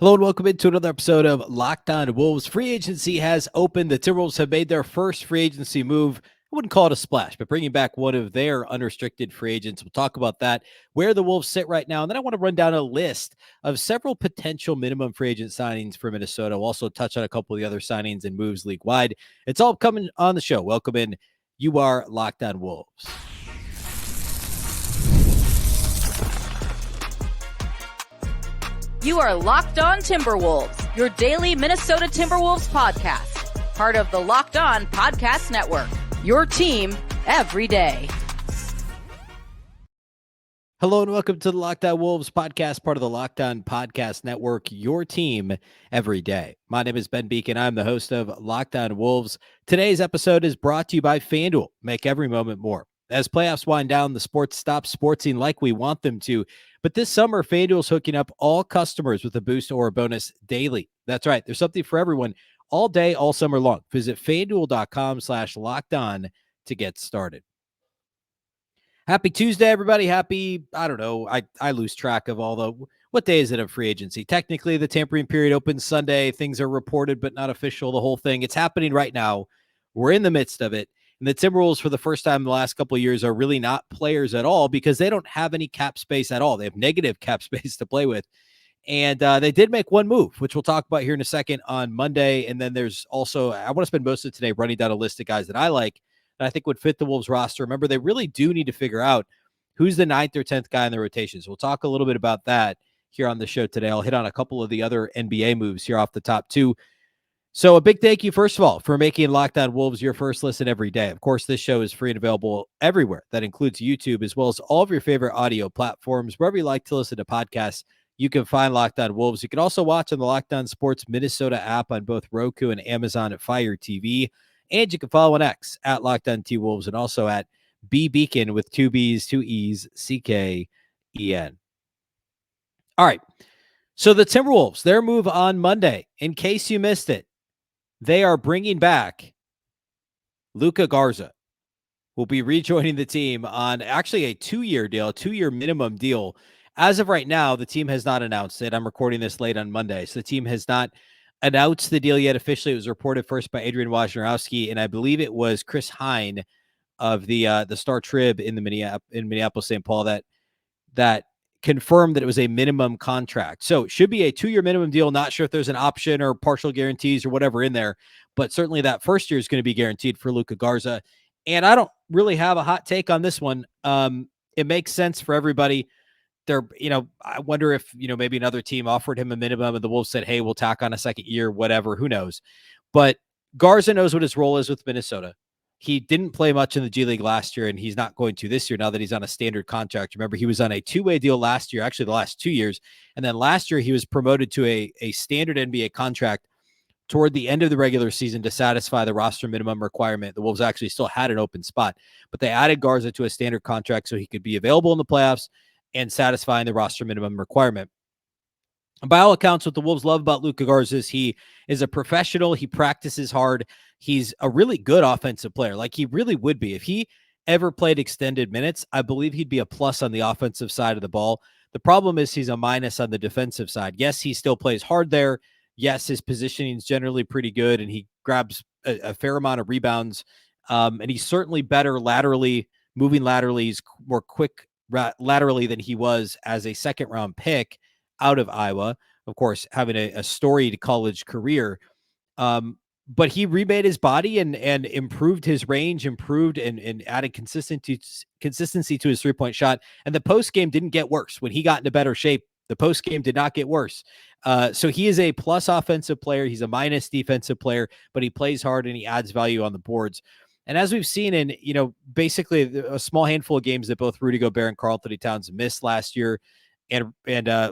Hello and welcome into another episode of Locked On Wolves. Free agency has opened. The Timberwolves have made their first free agency move. I wouldn't call it a splash, but bringing back one of their unrestricted free agents. We'll talk about that, where the Wolves sit right now. And then I want to run down a list of several potential minimum free agent signings for Minnesota. We'll also touch on a couple of the other signings and moves league-wide. It's all coming on the show. Welcome in. You are Locked On Wolves. You are Locked On Timberwolves, your daily Minnesota Timberwolves podcast. Part of the Locked On Podcast Network, your team every day. Hello and welcome to the Locked On Wolves podcast, part of the Locked On Podcast Network, your team every day. My name is Ben Beecken. I'm the host of Locked On Wolves. Today's episode is brought to you by FanDuel. Make every moment more. As playoffs wind down, the sports stop sportsing like we want them to. But this summer, FanDuel's hooking up all customers with a boost or a bonus daily. That's right. There's something for everyone all day, all summer long. Visit FanDuel.com/lockedon to get started. Happy Tuesday, everybody. Happy, I don't know, I lose track of what day is it of free agency? Technically, the tampering period opens Sunday. Things are reported but not official, the whole thing. It's happening right now. We're in the midst of it. And the Timberwolves, for the first time in the last couple of years, are really not players at all because they don't have any cap space at all. They have negative cap space to play with. And they did make one move, which we'll talk about here in a second on Monday. And then there's also, I want to spend most of today running down a list of guys that I like that I think would fit the Wolves roster. Remember, they really do need to figure out who's the 9th or 10th guy in the rotations. We'll talk a little bit about that here on the show today. I'll hit on a couple of the other NBA moves here off the top too. So a big thank you, first of all, for making Locked On Wolves your first listen every day. Of course, this show is free and available everywhere. That includes YouTube, as well as all of your favorite audio platforms. Wherever you like to listen to podcasts, you can find Locked On Wolves. You can also watch on the Locked On Sports Minnesota app on both Roku and Amazon at Fire TV. And you can follow on X at Locked On T Wolves and also at Beecken with 2 B's, 2 E's, CKEN. All right. So the Timberwolves, their move on Monday, in case you missed it, they are bringing back Luka Garza, will be rejoining the team on actually a 2-year deal, a 2-year minimum deal. As of right now, the team has not announced it. I'm recording this late on Monday, so the team has not announced the deal yet officially. It was reported first by Adrian Wojnarowski, and I believe it was Chris Hine of the Star Trib in Minneapolis, St. Paul that confirmed that it was a minimum contract. So it should be a 2-year minimum deal. Not sure if there's an option or partial guarantees or whatever in there, but certainly that first year is going to be guaranteed for Luka Garza. And I don't really have a hot take on this one. It makes sense for everybody. I wonder if, maybe another team offered him a minimum and the Wolves said, hey, we'll tack on a second year, whatever, who knows. But Garza knows what his role is with Minnesota. He didn't play much in the G League last year, and he's not going to this year now that he's on a standard contract. Remember, he was on a 2-way deal last year, actually the last 2 years. And then last year, he was promoted to a standard NBA contract toward the end of the regular season to satisfy the roster minimum requirement. The Wolves actually still had an open spot, but they added Garza to a standard contract so he could be available in the playoffs and satisfying the roster minimum requirement. By all accounts, what the Wolves love about Luka Garza is he is a professional. He practices hard. He's a really good offensive player. Like he really would be. If he ever played extended minutes, I believe he'd be a plus on the offensive side of the ball. The problem is he's a minus on the defensive side. Yes, he still plays hard there. Yes, his positioning is generally pretty good, and he grabs a fair amount of rebounds. And he's certainly better laterally, moving laterally. He's more quick laterally than he was as a second-round pick out of Iowa, of course, having a storied college career. But he remade his body and improved his range, and added consistency to his three-point shot. And the post game didn't get worse. When he got into better shape, the post game did not get worse. So he is a plus offensive player. He's a minus defensive player, but he plays hard and he adds value on the boards. And as we've seen in, basically a small handful of games that both Rudy Gobert and Karl-Anthony Towns missed last year, and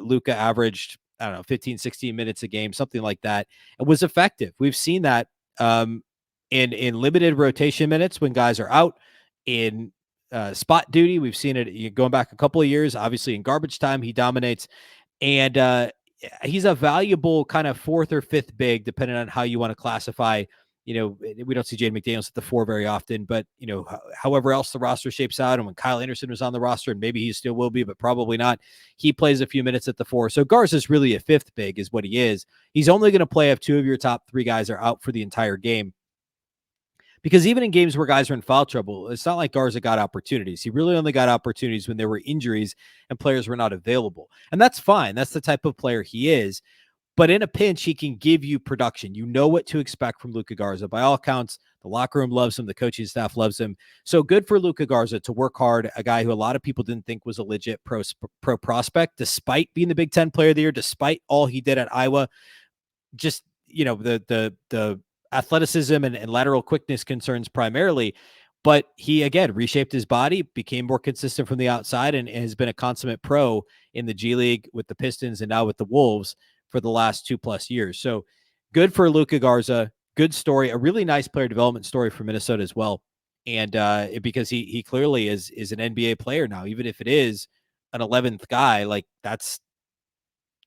Luka averaged, 15, 16 minutes a game, something like that. It was effective. We've seen that in limited rotation minutes when guys are out, in spot duty. We've seen it going back a couple of years. Obviously, in garbage time, he dominates. And he's a valuable kind of 4th or 5th big, depending on how you want to classify, we don't see Jaden McDaniels at the 4 very often, but, however else the roster shapes out, and when Kyle Anderson was on the roster, and maybe he still will be, but probably not, he plays a few minutes at the 4. So Garza's really a 5th big is what he is. He's only going to play if 2 of your top 3 guys are out for the entire game. Because even in games where guys are in foul trouble, it's not like Garza got opportunities. He really only got opportunities when there were injuries and players were not available. And that's fine. That's the type of player he is. But in a pinch, he can give you production. You know what to expect from Luka Garza. By all accounts, the locker room loves him. The coaching staff loves him. So good for Luka Garza to work hard, a guy who a lot of people didn't think was a legit pro prospect, despite being the Big Ten Player of the Year, despite all he did at Iowa. Just, the athleticism and lateral quickness concerns primarily. But he, again, reshaped his body, became more consistent from the outside, and has been a consummate pro in the G League with the Pistons and now with the Wolves for the last 2+ years. So good for Luka Garza. Good story. A really nice player development story for Minnesota as well. And because he clearly is an NBA player now, even if it is an 11th guy, like that's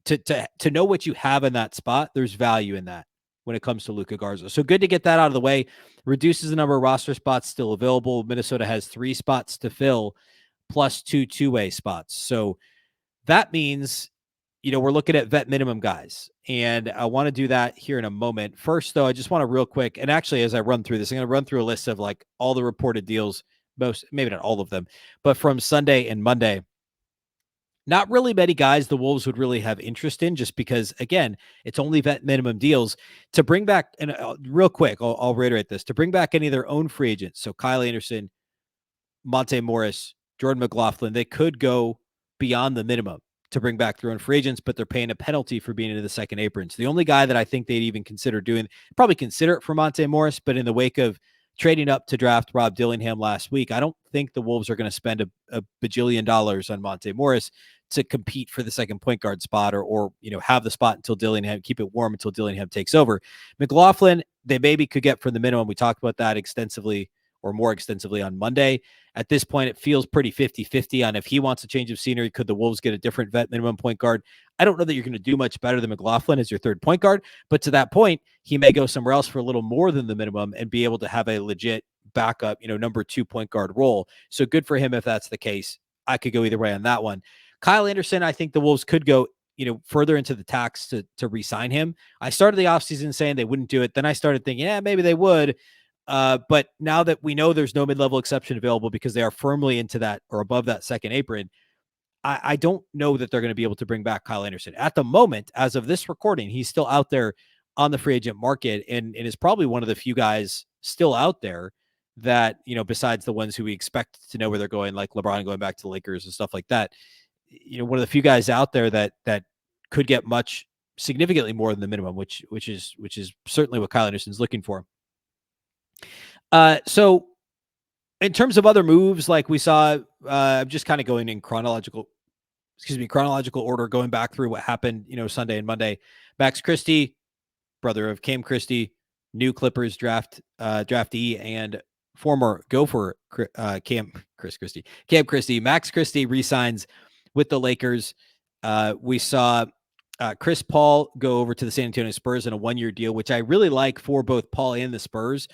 to know what you have in that spot. There's value in that when it comes to Luka Garza. So good to get that out of the way. Reduces the number of roster spots still available. Minnesota has 3 spots to fill plus 2 two-way spots. So that means, we're looking at vet minimum guys, and I want to do that here in a moment. First, though, I just want to real quick, and actually, as I run through this, I'm going to run through a list of like all the reported deals, maybe not all of them, but from Sunday and Monday. Not really many guys the Wolves would really have interest in, just because, again, it's only vet minimum deals to bring back. And real quick, I'll reiterate this, to bring back any of their own free agents. So Kyle Anderson, Monte Morris, Jordan McLaughlin, they could go beyond the minimum to bring back their own free agents, but they're paying a penalty for being into the second apron. So the only guy that I think they'd even consider probably consider it for Monte Morris, but in the wake of trading up to draft Rob Dillingham last week, I don't think the Wolves are going to spend a bajillion dollars on Monte Morris to compete for the second point guard spot, or have the spot until Dillingham, keep it warm until Dillingham takes over. McLaughlin, they maybe could get for the minimum. We talked about that extensively, or more extensively, on Monday. At this point, it feels pretty 50-50 on if he wants a change of scenery. Could the Wolves get a different vet minimum point guard? I don't know that you're going to do much better than McLaughlin as your third point guard, but to that point, he may go somewhere else for a little more than the minimum and be able to have a legit backup, number 2 point guard role. So good for him if that's the case. I could go either way on that one. Kyle Anderson, I think the Wolves could go, further into the tax to re-sign him. I started the offseason saying they wouldn't do it. Then I started thinking, maybe they would. But now that we know there's no mid-level exception available because they are firmly into that or above that second apron, I don't know that they're going to be able to bring back Kyle Anderson. At the moment, as of this recording, he's still out there on the free agent market and is probably one of the few guys still out there that, besides the ones who we expect to know where they're going, like LeBron going back to the Lakers and stuff like that, one of the few guys out there that could get much significantly more than the minimum, which is certainly what Kyle Anderson's looking for. So in terms of other moves, like we saw, I'm just kind of going in chronological order, going back through what happened, Sunday and Monday. Max Christie, brother of Cam Christie, new Clippers draftee and former Gopher Cam Christie. Max Christie re-signs with the Lakers. We saw Chris Paul go over to the San Antonio Spurs in a 1-year deal, which I really like for both Paul and the Spurs.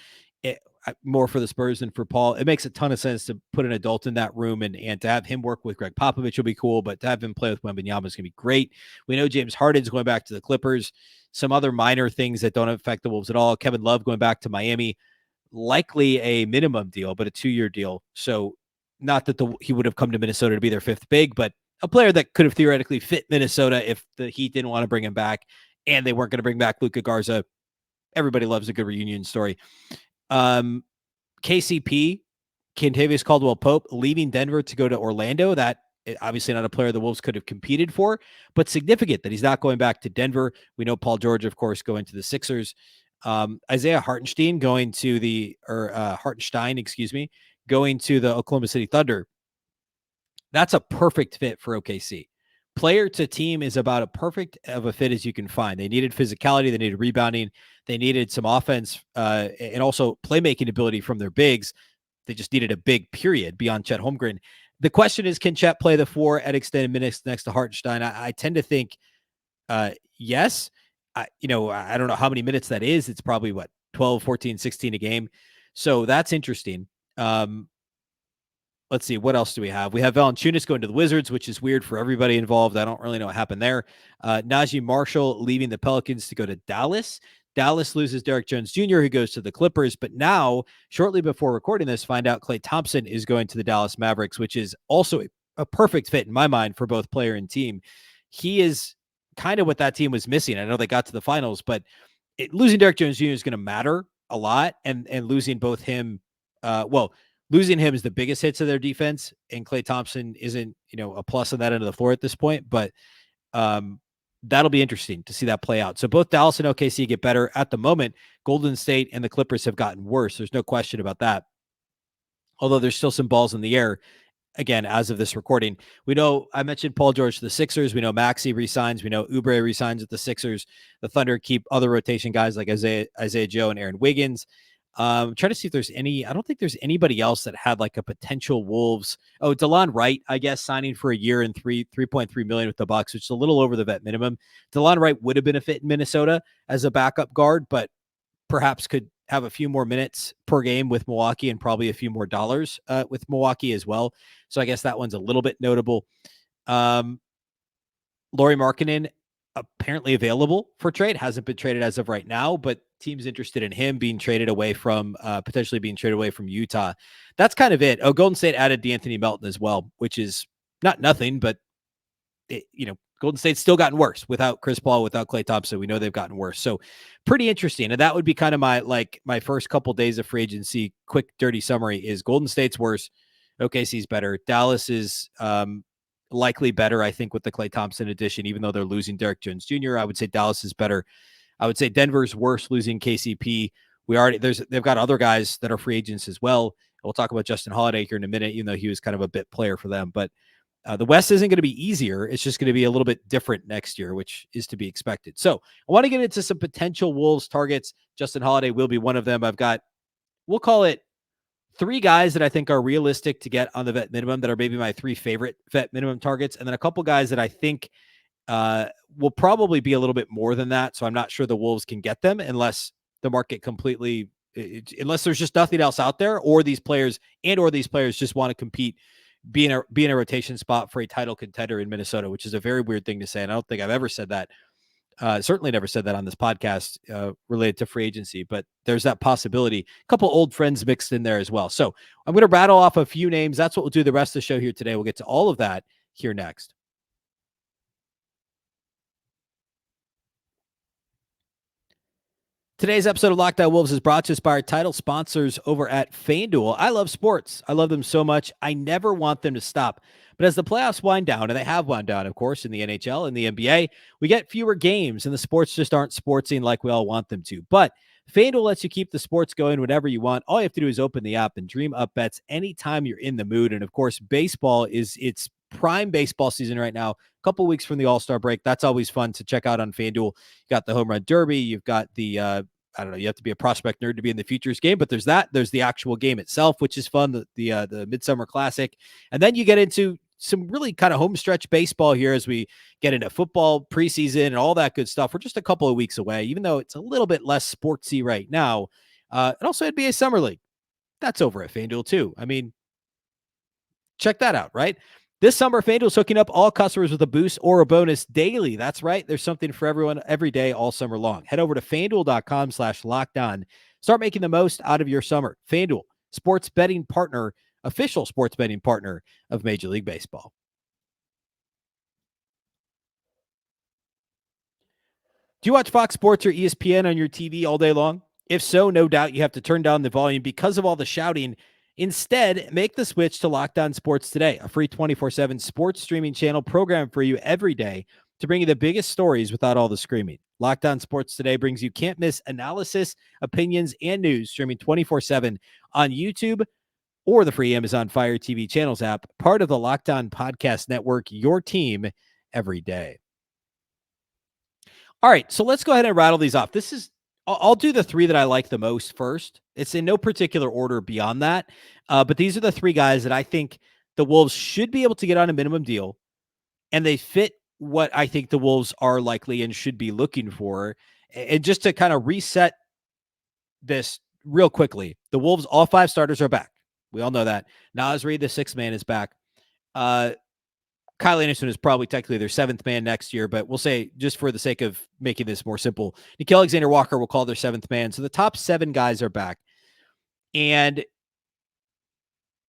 More for the Spurs than for Paul. It makes a ton of sense to put an adult in that room and to have him work with Greg Popovich will be cool, but to have him play with Wembanyama is going to be great. We know James Harden's going back to the Clippers. Some other minor things that don't affect the Wolves at all. Kevin Love going back to Miami, likely a minimum deal, but a 2-year deal. So not that he would have come to Minnesota to be their 5th big, but a player that could have theoretically fit Minnesota if the Heat didn't want to bring him back and they weren't going to bring back Luka Garza. Everybody loves a good reunion story. KCP, Kentavious Caldwell-Pope, leaving Denver to go to Orlando. That obviously not a player the Wolves could have competed for, but significant that he's not going back to Denver. We know Paul George, of course, going to the Sixers. Isaiah Hartenstein going to going to the Oklahoma City Thunder. That's a perfect fit for OKC. Player to team is about as perfect of a fit as you can find. They needed physicality. They needed rebounding. They needed some offense and also playmaking ability from their bigs. They just needed a big period beyond Chet Holmgren. The question is, can Chet play the 4 at extended minutes next to Hartenstein? I tend to think yes. I don't know how many minutes that is. It's probably 12, 14, 16 a game. So that's interesting. Let's see, what else do we have? We have Valanciunas going to the Wizards, which is weird for everybody involved. I don't really know what happened there. Najee Marshall leaving the Pelicans to go to Dallas. Dallas loses Derek Jones Jr., who goes to the Clippers. But now, shortly before recording this, find out Klay Thompson is going to the Dallas Mavericks, which is also a perfect fit in my mind for both player and team. He is kind of what that team was missing. I know they got to the finals, but losing Derek Jones Jr. is going to matter a lot. And losing both him, losing him is the biggest hits of their defense, and Klay Thompson isn't, a plus on that end of the floor at this point, but that'll be interesting to see that play out. So both Dallas and OKC get better at the moment. Golden State and the Clippers have gotten worse. There's no question about that. Although there's still some balls in the air. Again, as of this recording, we know I mentioned Paul George to the Sixers. We know Maxey resigns. We know Oubre resigns at the Sixers. The Thunder keep other rotation guys like Isaiah Joe and Aaron Wiggins. Trying to see if there's any. I don't think there's anybody else that had like a potential Wolves. Oh, DeLon Wright, I guess, signing for a year and $3.3 million with the Bucks, which is a little over the vet minimum. DeLon Wright would have been a fit in Minnesota as a backup guard, but perhaps could have a few more minutes per game with Milwaukee and probably a few more dollars with Milwaukee as well. So I guess that one's a little bit notable. Lauri Markkanen apparently available for trade, hasn't been traded as of right now, but teams interested in him being traded away from potentially being traded away from Utah. That's kind of it. Oh, Golden State added D'Anthony Melton as well, which is not nothing, but Golden State's still gotten worse without Chris Paul, without Klay Thompson. We know they've gotten worse. So pretty interesting. And that would be kind of my first couple days of free agency, quick, dirty summary is Golden State's worse. OKC's better. Dallas is likely better, I think, with the Klay Thompson addition, even though they're losing Derek Jones Jr. I would say Dallas is better. I would say Denver's worse, losing KCP. They've got other guys that are free agents as well. We'll talk about Justin Holiday here in a minute, even though he was kind of a bit player for them. But the West isn't going to be easier. It's just going to be a little bit different next year, which is to be expected. So I want to get into some potential Wolves targets. Justin Holiday will be one of them. We'll call it 3 guys that I think are realistic to get on the vet minimum that are maybe my 3 favorite vet minimum targets. And then a couple guys that I think will probably be a little bit more than that. So I'm not sure the Wolves can get them unless the market unless there's just nothing else out there, or these players just want to compete, be in a rotation spot for a title contender in Minnesota, which is a very weird thing to say. And I don't think I've ever said that. Certainly never said that on this podcast related to free agency, but there's that possibility. A couple old friends mixed in there as well. So I'm going to rattle off a few names. That's what we'll do the rest of the show here today. We'll get to all of that here next. Today's episode of Locked On Wolves is brought to us by our title sponsors over at FanDuel. I love sports. I love them so much. I never want them to stop. But as the playoffs wind down, and they have wound down, of course, in the NHL and the NBA, we get fewer games, and the sports just aren't sportsing like we all want them to. But FanDuel lets you keep the sports going whenever you want. All you have to do is open the app and dream up bets anytime you're in the mood. And, of course, baseball is its prime baseball season right now. A couple weeks from the All-Star break. That's always fun to check out on FanDuel. You got the home run derby. You've got the you have to be a prospect nerd to be in the futures game, but there's the actual game itself, which is fun, the Midsummer Classic. And then you get into some really kind of home stretch baseball here as we get into football preseason and all that good stuff. We're just a couple of weeks away, even though it's a little bit less sportsy right now. And also NBA Summer League. That's over at FanDuel too. I mean, check that out, right? This summer, FanDuel's hooking up all customers with a boost or a bonus daily. That's right. There's something for everyone every day, all summer long. Head over to FanDuel.com/lockedon. Start making the most out of your summer. FanDuel, sports betting partner, official sports betting partner of Major League Baseball. Do you watch Fox Sports or ESPN on your TV all day long? If so, no doubt you have to turn down the volume because of all the shouting. Instead, make the switch to Locked On Sports Today, a free 24/7 sports streaming channel programmed for you every day to bring you the biggest stories without all the screaming. Locked On Sports Today brings you can't-miss analysis, opinions, and news streaming 24/7 on YouTube or the free Amazon Fire TV channels app, part of the Locked On Podcast Network, your team every day. All right, so let's go ahead and rattle these off. I'll do the 3 that I like the most first. It's in no particular order beyond that. But these are the 3 guys that I think the Wolves should be able to get on a minimum deal. And they fit what I think the Wolves are likely and should be looking for. And just to kind of reset this real quickly. The Wolves, all 5 starters are back. We all know that. Naz Reid, the 6th man, is back. Kyle Anderson is probably technically their 7th man next year, but we'll say, just for the sake of making this more simple, Nickeil Alexander-Walker will call their 7th man. So the top 7 guys are back. And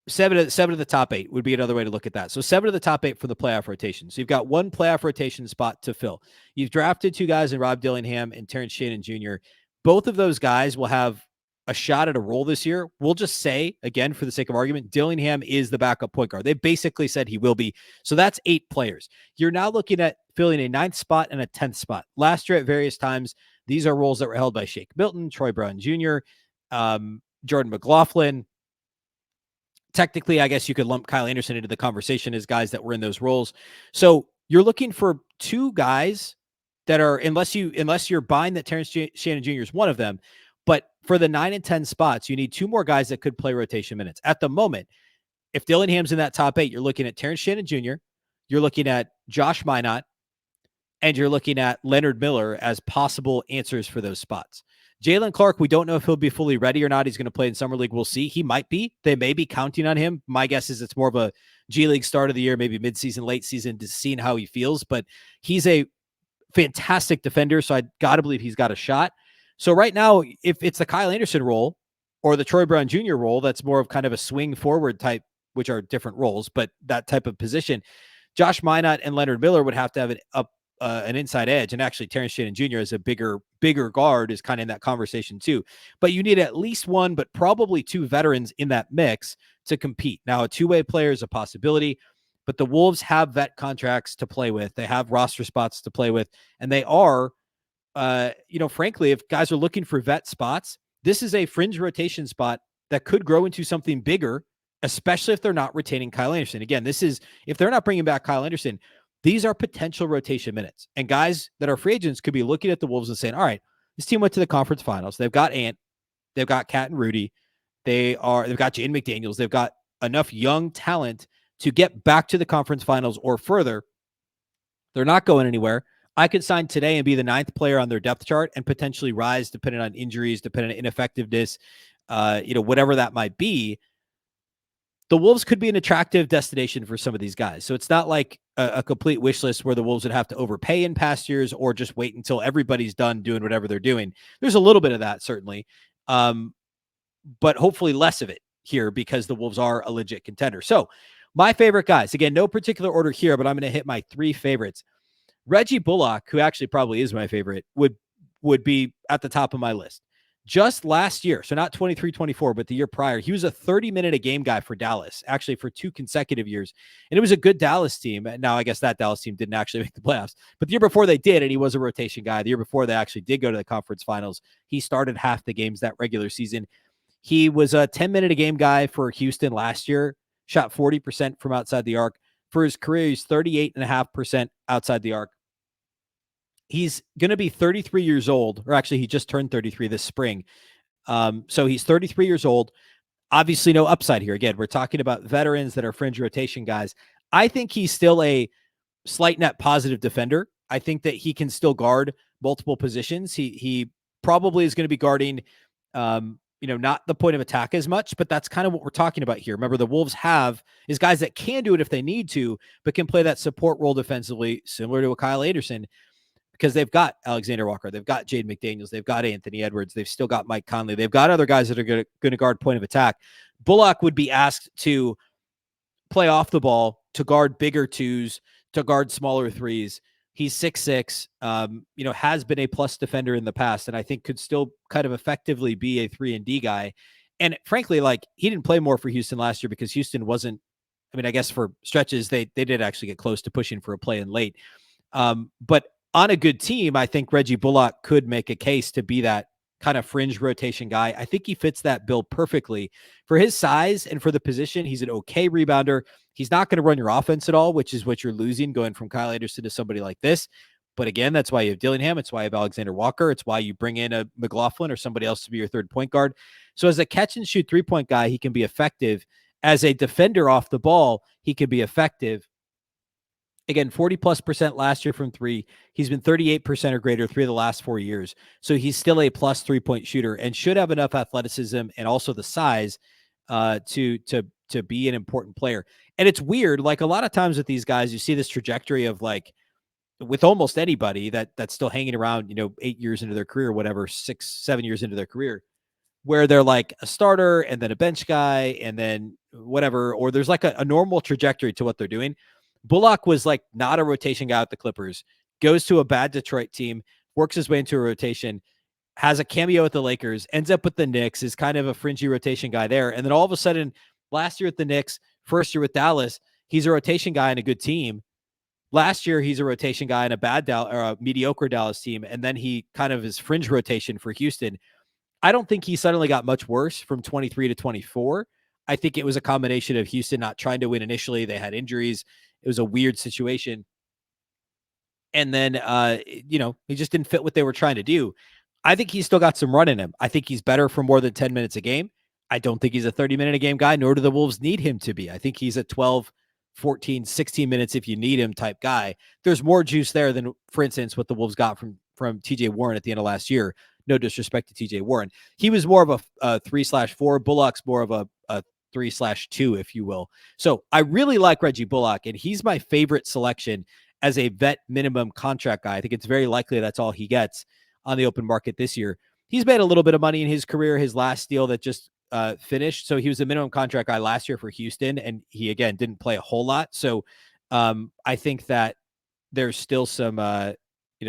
seven of the top 8 would be another way to look at that. So 7 of the top 8 for the playoff rotation. So you've got 1 playoff rotation spot to fill. You've drafted 2 guys in Rob Dillingham and Terrence Shannon Jr. Both of those guys will have a shot at a role this year. We'll just say, again, for the sake of argument, Dillingham is the backup point guard. They basically said he will be. So that's 8 players. You're now looking at filling a 9th spot and a 10th spot. Last year at various times, these are roles that were held by Shake Milton, Troy Brown Jr., Jordan McLaughlin. Technically, I guess you could lump Kyle Anderson into the conversation as guys that were in those roles. So you're looking for 2 guys that are, unless you're buying that Terrence Shannon Jr. is one of them, but for the 9 and 10 spots, you need 2 more guys that could play rotation minutes. At the moment, if Dillingham's in that top 8, you're looking at Terrence Shannon Jr., you're looking at Josh Minott, and you're looking at Leonard Miller as possible answers for those spots. Jalen Clark, we don't know if he'll be fully ready or not. He's going to play in Summer League. We'll see. He might be. They may be counting on him. My guess is it's more of a G League start of the year, maybe midseason, late season, to seeing how he feels. But he's a fantastic defender, so I got to believe he's got a shot. So right now, if it's the Kyle Anderson role or the Troy Brown Jr. role, that's more of kind of a swing forward type, which are different roles, but that type of position, Josh Minott and Leonard Miller would have to have an inside edge. And actually Terrence Shannon Jr. as a bigger guard is kind of in that conversation too. But you need at least 1, but probably 2 veterans in that mix to compete. Now, a 2-way player is a possibility, but the Wolves have vet contracts to play with. They have roster spots to play with, and they are, frankly, if guys are looking for vet spots, this is a fringe rotation spot that could grow into something bigger, especially if they're not retaining Kyle Anderson. Again, this is, if they're not bringing back Kyle Anderson, these are potential rotation minutes. And guys that are free agents could be looking at the Wolves and saying, all right, this team went to the conference finals. They've got Ant. They've got Kat and Rudy. They've got Jaden McDaniels. They've got enough young talent to get back to the conference finals or further. They're not going anywhere. I could sign today and be the 9th player on their depth chart and potentially rise depending on injuries, depending on ineffectiveness, whatever that might be. The Wolves could be an attractive destination for some of these guys. So it's not like a complete wish list where the Wolves would have to overpay in past years or just wait until everybody's done doing whatever they're doing. There's a little bit of that, certainly, but hopefully less of it here because the Wolves are a legit contender. So my favorite guys, again, no particular order here, but I'm going to hit my 3 favorites. Reggie Bullock, who actually probably is my favorite, would be at the top of my list. Just last year, so not 23-24, but the year prior, he was a 30-minute-a-game guy for Dallas, actually for 2 consecutive years. And it was a good Dallas team. Now, I guess that Dallas team didn't actually make the playoffs. But the year before they did, and he was a rotation guy. The year before they actually did go to the conference finals, he started half the games that regular season. He was a 10-minute-a-game guy for Houston last year, shot 40% from outside the arc. For his career, he's 38.5% outside the arc. He's going to be 33 years old, or actually he just turned 33 this spring. So he's 33 years old. Obviously no upside here. Again, we're talking about veterans that are fringe rotation guys. I think he's still a slight net positive defender. I think that he can still guard multiple positions. He probably is going to be guarding, not the point of attack as much, but that's kind of what we're talking about here. Remember, the Wolves is guys that can do it if they need to, but can play that support role defensively, similar to a Kyle Anderson, because they've got Alexander Walker, they've got Jaden McDaniels, they've got Anthony Edwards, they've still got Mike Conley, they've got other guys that are going to guard point of attack. Bullock would be asked to play off the ball, to guard bigger 2s, to guard smaller 3s. He's 6'6", has been a plus defender in the past, and I think could still kind of effectively be a 3-and-D guy. And frankly, he didn't play more for Houston last year because Houston wasn't, I guess for stretches, they did actually get close to pushing for a play in late. But on a good team, I think Reggie Bullock could make a case to be that kind of fringe rotation guy. I think he fits that bill perfectly. For his size and for the position, he's an okay rebounder. He's not going to run your offense at all, which is what you're losing going from Kyle Anderson to somebody like this. But again, that's why you have Dillingham. It's why you have Alexander Walker. It's why you bring in a McLaughlin or somebody else to be your 3rd point guard. So as a catch and shoot 3-point guy, he can be effective. As a defender off the ball, he can be effective. Again, 40+% last year from three. He's been 38% or greater 3 of the last 4 years. So he's still a plus 3-point shooter and should have enough athleticism and also the size to be an important player. And it's weird, like a lot of times with these guys, you see this trajectory of like with almost anybody that's still hanging around, 8 years into their career, whatever, 6-7 years into their career, where they're like a starter and then a bench guy and then whatever, or there's like a normal trajectory to what they're doing. Bullock was like not a rotation guy with the Clippers, goes to a bad Detroit team, works his way into a rotation, has a cameo at the Lakers, ends up with the Knicks, is kind of a fringy rotation guy there. And then all of a sudden, last year at the Knicks, first year with Dallas, he's a rotation guy in a good team. Last year, he's a rotation guy in a bad or a mediocre Dallas team. And then he kind of is fringe rotation for Houston. I don't think he suddenly got much worse from 23 to 24. I think it was a combination of Houston not trying to win initially. They had injuries. It was a weird situation. And then, he just didn't fit what they were trying to do. I think he's still got some run in him. I think he's better for more than 10 minutes a game. I don't think he's a 30-minute-a-game guy, nor do the Wolves need him to be. I think he's a 12, 14, 16 minutes if you need him type guy. There's more juice there than, for instance, what the Wolves got from TJ Warren at the end of last year. No disrespect to TJ Warren. He was more of a 3/4. Bullock's more of a 3/2, if you will. So I really like Reggie Bullock, and he's my favorite selection as a vet minimum contract guy. I think it's very likely that's all he gets on the open market this year. He's made a little bit of money in his career. His last deal that just finished. So he was a minimum contract guy last year for Houston, and he, again, didn't play a whole lot. So I think that there's still some,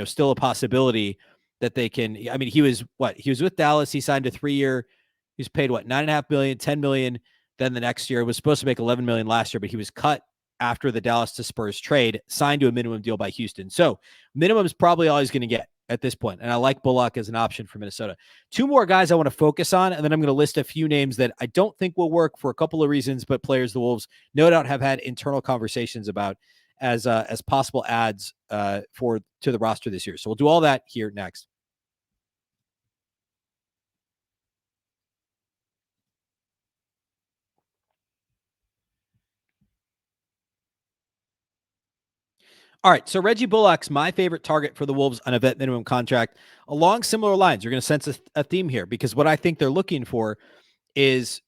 still a possibility that they can. I mean, he was with Dallas. He signed a 3-year. He was paid $9.5 million, $10 million. Then the next year was supposed to make $11 million last year, but he was cut after the Dallas to Spurs trade, signed to a minimum deal by Houston. So minimum is probably all he's going to get at this point. And I like Bullock as an option for Minnesota. 2 more guys I want to focus on, and then I'm going to list a few names that I don't think will work for a couple of reasons, but players the Wolves no doubt have had internal conversations about as possible adds to the roster this year. So we'll do all that here next. All right, so Reggie Bullock's my favorite target for the Wolves on a vet minimum contract. Along similar lines, you're going to sense a theme here, because what I think they're looking for is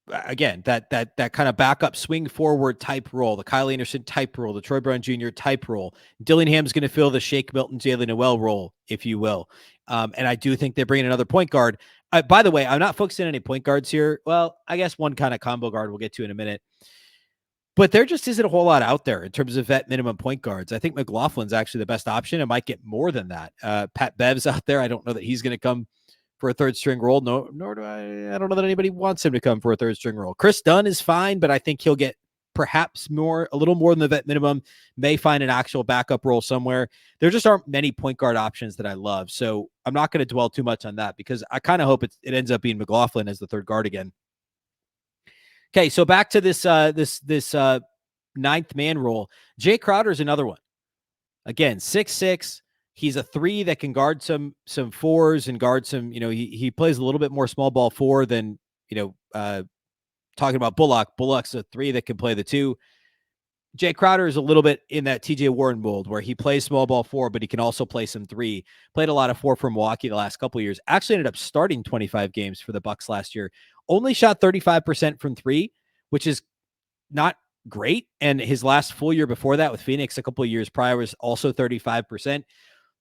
again that kind of backup swing forward type role, the Kyle Anderson type role, the Troy Brown Jr. type role. Dillingham's going to fill the Shake Milton, Jalen Noel role, if you will. And I do think they're bringing another point guard. By the way, I'm not focusing on any point guards here. Well, I guess one kind of combo guard we'll get to in a minute. But there just isn't a whole lot out there in terms of vet minimum point guards. I think McLaughlin's actually the best option. It might get more than that. Pat Bev's out there. I don't know that he's going to come for a third string role. No, nor do I don't know that anybody wants him to come for a third string role. Chris Dunn is fine, but I think he'll get perhaps a little more than the vet minimum, may find an actual backup role somewhere. There just aren't many point guard options that I love. So I'm not going to dwell too much on that, because I kind of hope it ends up being McLaughlin as the third guard again. Okay, so back to this ninth man role. Jay Crowder is another one. Again, 6'6". He's a 3 that can guard some 4s and guard some. He plays a little bit more small ball 4 than talking about Bullock. Bullock's a 3 that can play the 2. Jay Crowder is a little bit in that TJ Warren mold, where he plays small ball 4, but he can also play some 3. Played a lot of 4 for Milwaukee the last couple of years. Actually ended up starting 25 games for the Bucks last year. Only shot 35% from 3, which is not great. And his last full year before that with Phoenix, a couple of years prior, was also 35%.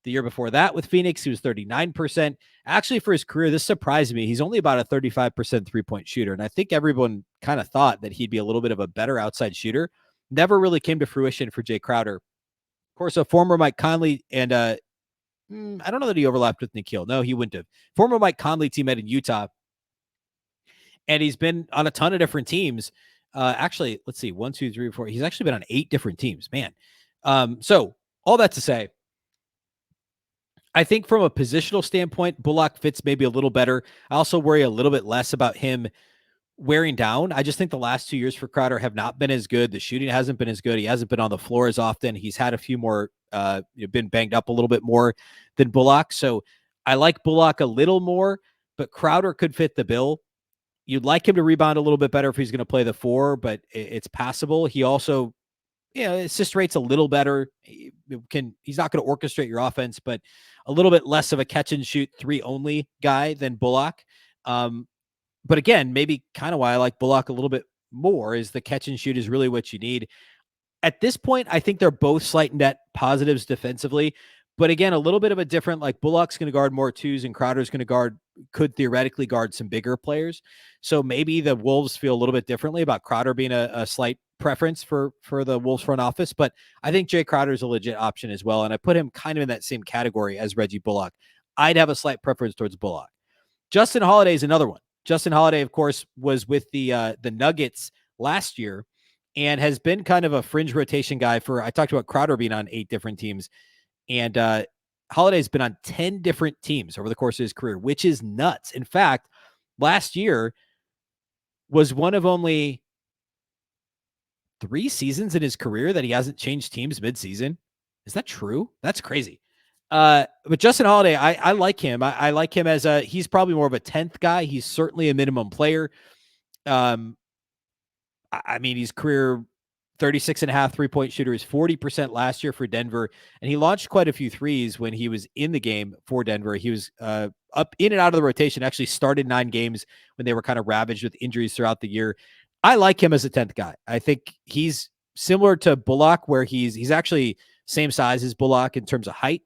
The year before that with Phoenix, he was 39%. Actually, for his career, this surprised me. He's only about a 35% 3-point shooter. And I think everyone kind of thought that he'd be a little bit of a better outside shooter. Never really came to fruition for Jay Crowder. Of course, a former Mike Conley and I don't know that he overlapped with Nikhil. No, he wouldn't have. Former Mike Conley teammate in Utah. And he's been on a ton of different teams. Actually, let's see, 1, 2, 3, 4. He's actually been on 8 different teams, man. So all that to say, I think from a positional standpoint, Bullock fits maybe a little better. I also worry a little bit less about him wearing down. I just think the last 2 years for Crowder have not been as good. The shooting hasn't been as good. He hasn't been on the floor as often. He's had a few more, been banged up a little bit more than Bullock. So I like Bullock a little more, but Crowder could fit the bill. You'd like him to rebound a little bit better if he's going to play the 4, but it's passable. He also assist rate's a little better. He's not going to orchestrate your offense, but a little bit less of a catch and shoot 3 only guy than Bullock. But again, maybe kind of why I like Bullock a little bit more is the catch and shoot is really what you need. At this point, I think they're both slight net positives defensively. But again, a little bit of a different, like Bullock's going to guard more twos and Crowder's going to could theoretically guard some bigger players. So maybe the Wolves feel a little bit differently about Crowder being a slight preference for the Wolves front office. But I think Jay Crowder is a legit option as well. And I put him kind of in that same category as Reggie Bullock. I'd have a slight preference towards Bullock. Justin Holiday is another one. Justin Holiday, of course, was with the Nuggets last year and has been kind of a fringe rotation guy I talked about Crowder being on 8 different teams. And Holiday's been on 10 different teams over the course of his career, which is nuts. In fact, last year was one of only 3 seasons in his career that he hasn't changed teams midseason. Is that true? That's crazy. But Justin Holiday, I like him. I like him as he's probably more of a 10th guy. He's certainly a minimum player. I mean, he's career 36.5 3-point shooter is 40% last year for Denver. And he launched quite a few threes when he was in the game for Denver. He was up in and out of the rotation, actually started 9 games when they were kind of ravaged with injuries throughout the year. I like him as a 10th guy. I think he's similar to Bullock, where he's actually same size as Bullock in terms of height.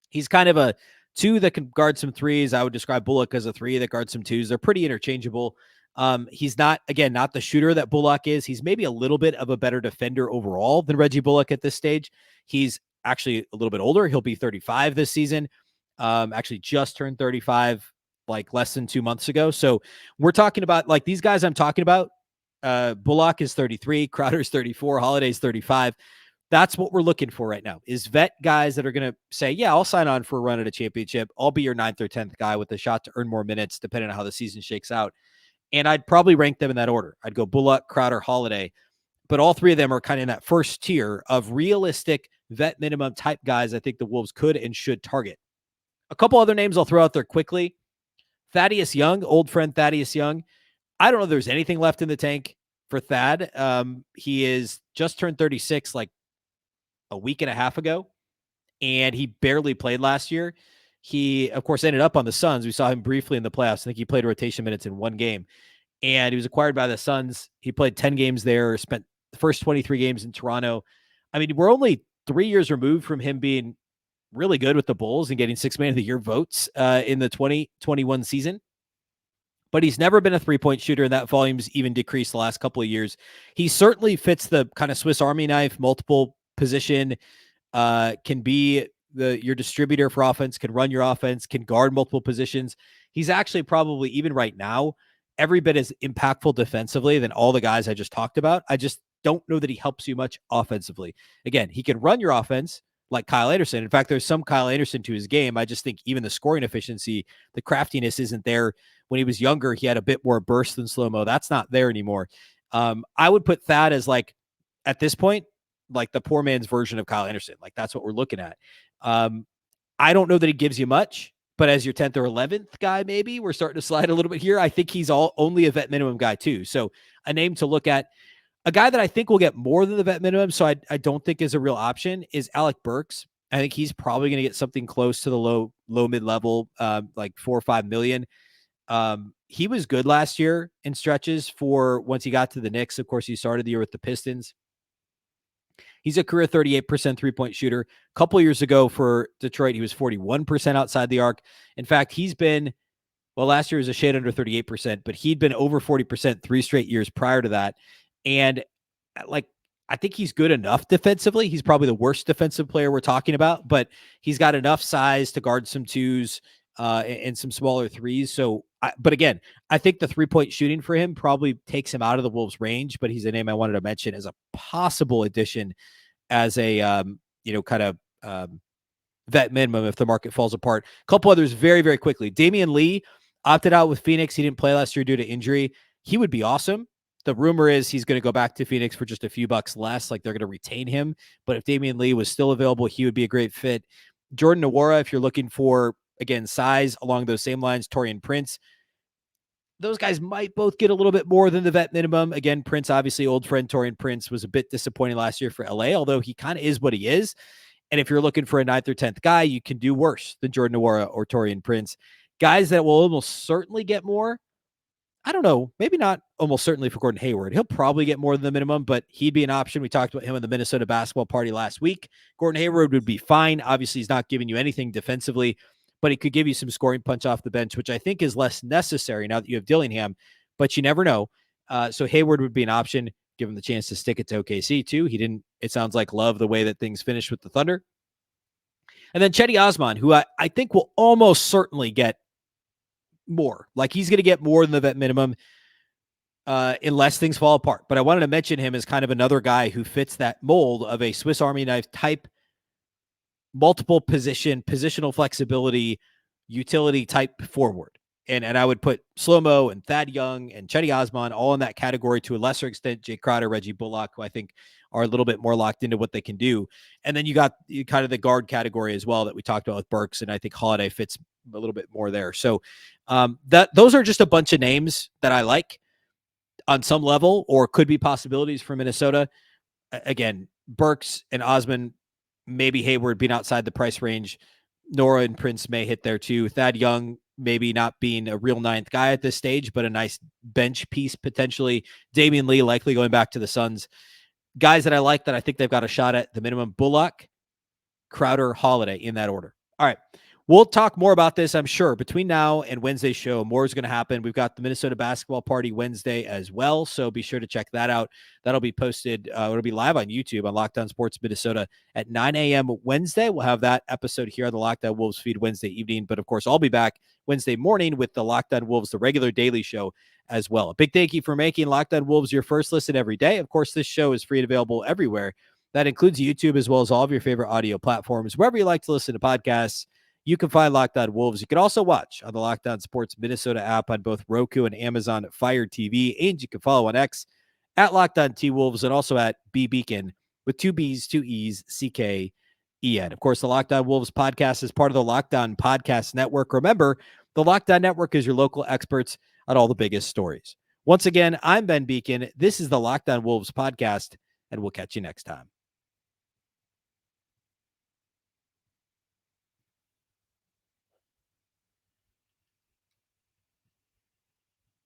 He's kind of a 2 that can guard some threes. I would describe Bullock as a 3 that guards some 2s. They're pretty interchangeable. He's not the shooter that Bullock is. He's maybe a little bit of a better defender overall than Reggie Bullock at this stage. He's actually a little bit older. He'll be 35 this season. Actually just turned 35 like less than 2 months ago. So we're talking about like these guys I'm talking about. Bullock is 33, Crowder's 34, Holiday's 35. That's what we're looking for right now is vet guys that are going to say, yeah, I'll sign on for a run at a championship. I'll be your 9th or 10th guy with a shot to earn more minutes depending on how the season shakes out. And I'd probably rank them in that order. I'd go Bullock, Crowder, Holiday, but all 3 of them are kind of in that first tier of realistic vet minimum type guys I think the Wolves could and should target. A couple other names I'll throw out there quickly. Thaddeus Young, old friend Thaddeus Young. I don't know if there's anything left in the tank for Thad. He is just turned 36 like a week and a half ago, and he barely played last year. He, of course, ended up on the Suns. We saw him briefly in the playoffs. I think he played rotation minutes in 1 game, and he was acquired by the Suns. He played 10 games there, spent the first 23 games in Toronto. I mean, we're only 3 years removed from him being really good with the Bulls and getting 6 Man of the Year votes in the 2021 season. But he's never been a 3-point shooter, and that volume's even decreased the last couple of years. He certainly fits the kind of Swiss Army knife, multiple position, can be your distributor for offense, can run your offense, can guard multiple positions. He's actually probably, even right now, every bit as impactful defensively than all the guys I just talked about. I just don't know that he helps you much offensively. Again, he can run your offense like Kyle Anderson. In fact, there's some Kyle Anderson to his game. I just think even the scoring efficiency, the craftiness isn't there. When he was younger, he had a bit more burst than slow-mo. That's not there anymore. I would put Thad as like, at this point, like the poor man's version of Kyle Anderson. Like that's what we're looking at. I don't know that he gives you much, but as your 10th or 11th guy, maybe we're starting to slide a little bit here. I think he's only a vet minimum guy too. So a name to look at. A guy that I think will get more than the vet minimum, so I don't think is a real option, is Alec Burks. I think he's probably going to get something close to the low mid-level, like 4 or 5 million. He was good last year in stretches for once he got to the Knicks. Of course, he started the year with the Pistons. He's a career 38% 3-point shooter. A couple years ago for Detroit, he was 41% outside the arc. In fact, he's been, well, last year was a shade under 38%, but he'd been over 40% 3 straight years prior to that. And like, I think he's good enough defensively. He's probably the worst defensive player we're talking about, but he's got enough size to guard some 2s and some smaller 3s. So, but again, I think the 3-point shooting for him probably takes him out of the Wolves range, but he's a name I wanted to mention as a possible addition as a, kind of vet minimum if the market falls apart. A couple others very, very quickly. Damian Lee opted out with Phoenix. He didn't play last year due to injury. He would be awesome. The rumor is he's going to go back to Phoenix for just a few bucks less, like they're going to retain him. But if Damian Lee was still available, he would be a great fit. Jordan Nwora, if you're looking for, again, size along those same lines, Taurean Prince. those guys might both get a little bit more than the vet minimum. Again, Prince, obviously old friend Taurean Prince, was a bit disappointing last year for LA, although he kind of is what he is. And if you're looking for a 9th or 10th guy, you can do worse than Jordan Nwora or Taurean Prince. Guys that will almost certainly get more, I don't know, maybe not almost certainly for Gordon Hayward. He'll probably get more than the minimum, but he'd be an option. We talked about him in the Minnesota basketball party last week. Gordon Hayward would be fine. Obviously, he's not giving you anything defensively, but he could give you some scoring punch off the bench, which I think is less necessary now that you have Dillingham, but you never know. So Hayward would be an option. Give him the chance to stick it to OKC too. He didn't, it sounds like, love the way that things finished with the Thunder. And then Cedi Osman, who I think will almost certainly get more. Like, he's going to get more than the vet minimum unless things fall apart. But I wanted to mention him as kind of another guy who fits that mold of a Swiss Army knife type, multiple positional flexibility, utility type forward. And I would put Slow-Mo and Thad Young and Cedi Osman all in that category, to a lesser extent Jay Crowder, Reggie Bullock, who I think are a little bit more locked into what they can do. And then you got kind of the guard category as well that we talked about with Burks, and I think Holiday fits a little bit more there. So those are just a bunch of names that I like on some level, or could be possibilities for Minnesota. Again, Burks and Osman, maybe Hayward being outside the price range. Nora and Prince may hit there too. Thad Young maybe not being a real 9th guy at this stage, but a nice bench piece potentially. Damian Lee likely going back to the Suns. Guys that I like, that I think they've got a shot at the minimum: Bullock, Crowder, Holiday, in that order. All right. We'll talk more about this, I'm sure, between now and Wednesday's show. More is going to happen. We've got the Minnesota basketball party Wednesday as well, so be sure to check that out. That'll be posted. It'll be live on YouTube on Locked On Sports Minnesota at 9 a.m. Wednesday. We'll have that episode here on the Locked On Wolves feed Wednesday evening. But, of course, I'll be back Wednesday morning with the Locked On Wolves, the regular daily show as well. A big thank you for making Locked On Wolves your first listen every day. Of course, this show is free and available everywhere. That includes YouTube, as well as all of your favorite audio platforms. Wherever you like to listen to podcasts, you can find Locked On Wolves. You can also watch on the Locked On Sports Minnesota app on both Roku and Amazon Fire TV. And you can follow on X at Locked On T-Wolves, and also at Beecken with 2 B's, 2 E's, C-K-E-N. Of course, the Locked On Wolves podcast is part of the Locked On Podcast Network. Remember, the Locked On Network is your local experts on all the biggest stories. Once again, I'm Ben Beecken. This is the Locked On Wolves podcast, and we'll catch you next time.